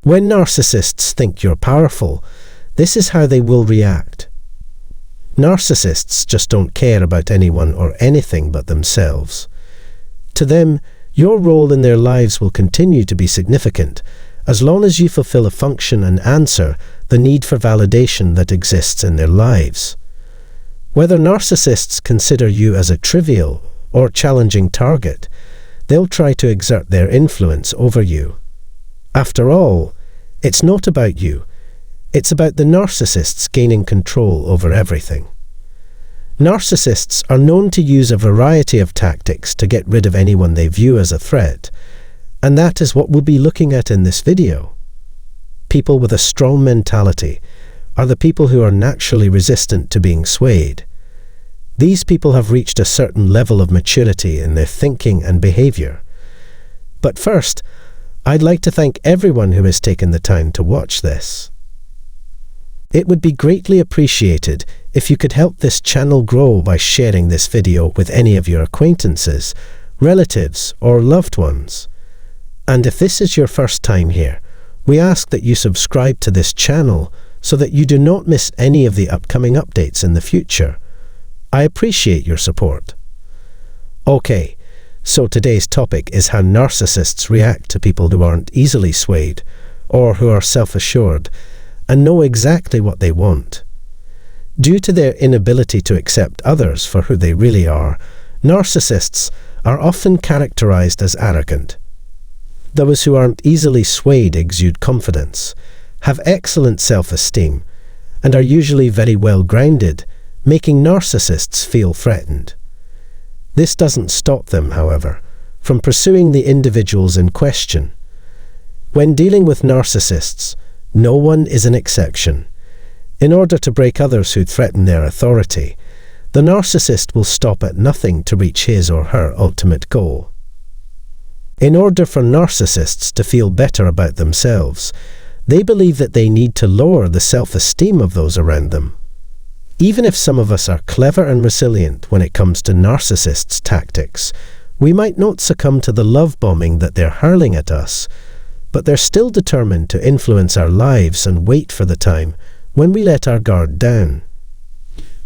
When narcissists think you're powerful, this is how they will react. Narcissists just don't care about anyone or anything but themselves. To them, your role in their lives will continue to be significant as long as you fulfill a function and answer the need for validation that exists in their lives. Whether narcissists consider you as a trivial or challenging target, they'll try to exert their influence over you. After all, it's not about you. It's about the narcissists gaining control over everything. Narcissists are known to use a variety of tactics to get rid of anyone they view as a threat, and that is what we'll be looking at in this video. People with a strong mentality are the people who are naturally resistant to being swayed. These people have reached a certain level of maturity in their thinking and behavior. But first, I'd like to thank everyone who has taken the time to watch this. It would be greatly appreciated if you could help this channel grow by sharing this video with any of your acquaintances, relatives, or loved ones. And if this is your first time here, we ask that you subscribe to this channel so that you do not miss any of the upcoming updates in the future. I appreciate your support. Okay, so today's topic is how narcissists react to people who aren't easily swayed or who are self-assured and know exactly what they want. Due to their inability to accept others for who they really are, narcissists are often characterized as arrogant. Those who aren't easily swayed exude confidence, have excellent self-esteem, and are usually very well grounded, making narcissists feel threatened. This doesn't stop them, however, from pursuing the individuals in question. When dealing with narcissists, no one is an exception. In order to break others who threaten their authority, the narcissist will stop at nothing to reach his or her ultimate goal. In order for narcissists to feel better about themselves, they believe that they need to lower the self-esteem of those around them. Even if some of us are clever and resilient when it comes to narcissists' tactics, we might not succumb to the love bombing that they're hurling at us, but they're still determined to influence our lives and wait for the time when we let our guard down.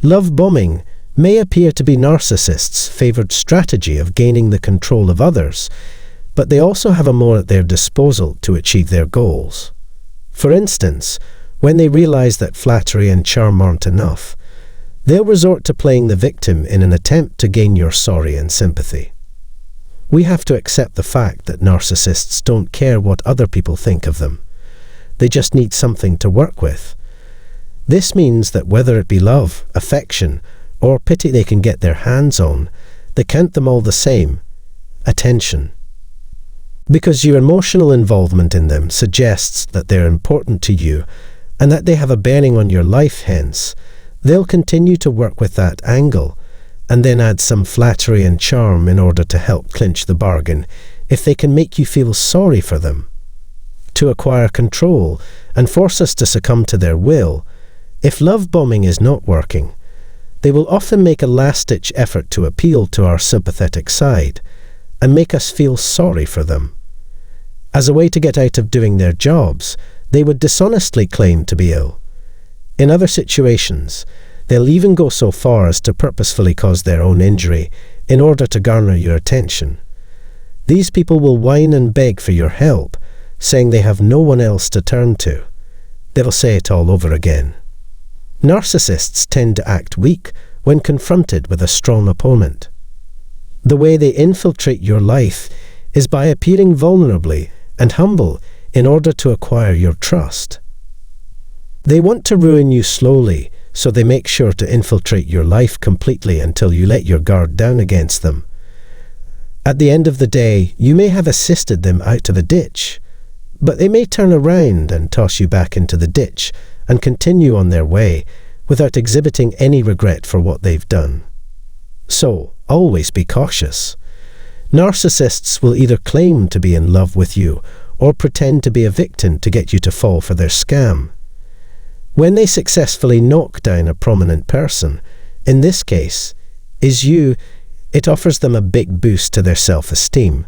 Love bombing may appear to be narcissists' favored strategy of gaining the control of others, but they also have a more at their disposal to achieve their goals. For instance, when they realize that flattery and charm aren't enough, they'll resort to playing the victim in an attempt to gain your sorry and sympathy. We have to accept the fact that narcissists don't care what other people think of them. They just need something to work with. This means that whether it be love, affection, or pity they can get their hands on, they count them all the same: attention. Because your emotional involvement in them suggests that they're important to you and that they have a bearing on your life, hence, they'll continue to work with that angle and then add some flattery and charm in order to help clinch the bargain if they can make you feel sorry for them. To acquire control and force us to succumb to their will, if love bombing is not working, they will often make a last-ditch effort to appeal to our sympathetic side and make us feel sorry for them. As a way to get out of doing their jobs, they would dishonestly claim to be ill. In other situations, they'll even go so far as to purposefully cause their own injury in order to garner your attention. These people will whine and beg for your help, saying they have no one else to turn to. They'll say it all over again. Narcissists tend to act weak when confronted with a strong opponent. The way they infiltrate your life is by appearing vulnerably and humble in order to acquire your trust. They want to ruin you slowly, so they make sure to infiltrate your life completely until you let your guard down against them. At the end of the day, you may have assisted them out of a ditch, but they may turn around and toss you back into the ditch and continue on their way without exhibiting any regret for what they've done. So, always be cautious. Narcissists will either claim to be in love with you or pretend to be a victim to get you to fall for their scam. When they successfully knock down a prominent person, in this case, is you, it offers them a big boost to their self-esteem,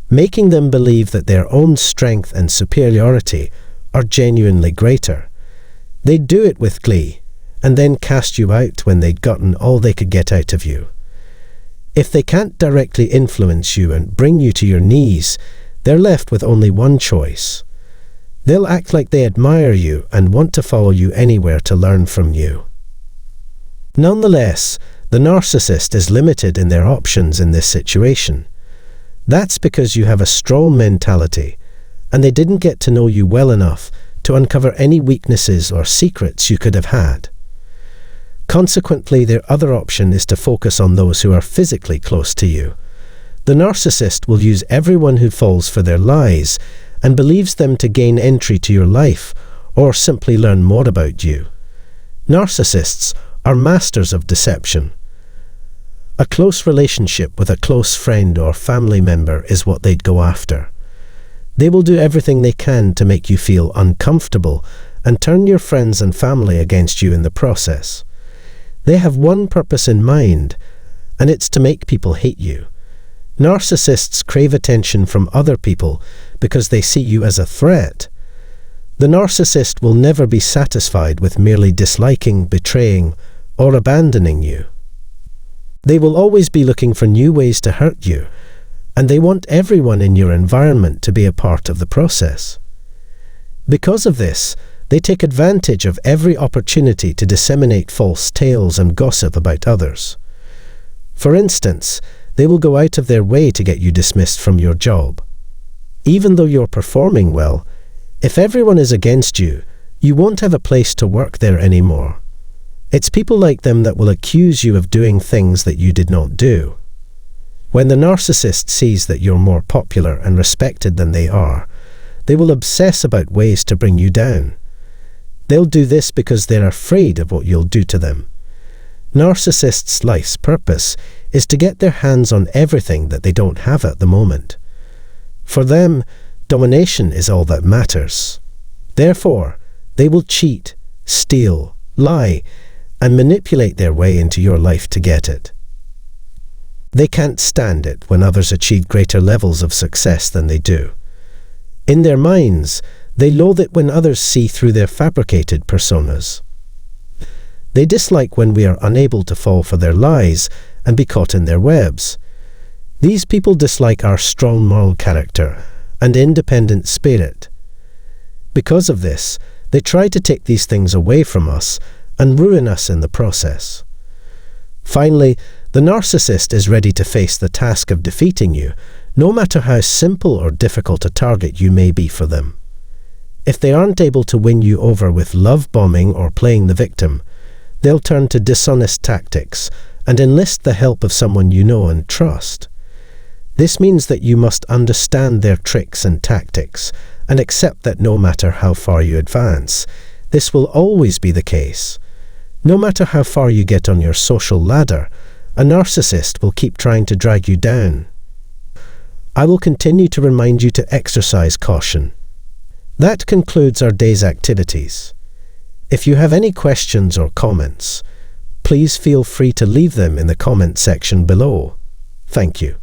making them believe that their own strength and superiority are genuinely greater. They'd do it with glee, and then cast you out when they'd gotten all they could get out of you. If they can't directly influence you and bring you to your knees, they're left with only one choice. They'll act like they admire you and want to follow you anywhere to learn from you. Nonetheless, the narcissist is limited in their options in this situation. That's because you have a strong mentality, and they didn't get to know you well enough to uncover any weaknesses or secrets you could have had. Consequently, their other option is to focus on those who are physically close to you. The narcissist will use everyone who falls for their lies and believes them to gain entry to your life or simply learn more about you. Narcissists are masters of deception. A close relationship with a close friend or family member is what they'd go after. They will do everything they can to make you feel uncomfortable and turn your friends and family against you in the process. They have one purpose in mind, and it's to make people hate you. Narcissists crave attention from other people because they see you as a threat. The narcissist will never be satisfied with merely disliking, betraying, or abandoning you. They will always be looking for new ways to hurt you, and they want everyone in your environment to be a part of the process. Because of this, they take advantage of every opportunity to disseminate false tales and gossip about others. For instance, they will go out of their way to get you dismissed from your job. Even though you're performing well, if everyone is against you, you won't have a place to work there anymore. It's people like them that will accuse you of doing things that you did not do. When the narcissist sees that you're more popular and respected than they are, they will obsess about ways to bring you down. They'll do this because they're afraid of what you'll do to them. Narcissists' life's purpose is to get their hands on everything that they don't have at the moment. For them, domination is all that matters. Therefore, they will cheat, steal, lie, and manipulate their way into your life to get it. They can't stand it when others achieve greater levels of success than they do. In their minds, they loathe it when others see through their fabricated personas. They dislike when we are unable to fall for their lies and be caught in their webs. These people dislike our strong moral character and independent spirit. Because of this, they try to take these things away from us and ruin us in the process. Finally, the narcissist is ready to face the task of defeating you, no matter how simple or difficult a target you may be for them. If they aren't able to win you over with love bombing or playing the victim, they'll turn to dishonest tactics and enlist the help of someone you know and trust. This means that you must understand their tricks and tactics and accept that no matter how far you advance, this will always be the case. No matter how far you get on your social ladder, a narcissist will keep trying to drag you down. I will continue to remind you to exercise caution. That concludes our day's activities. If you have any questions or comments, please feel free to leave them in the comment section below. Thank you.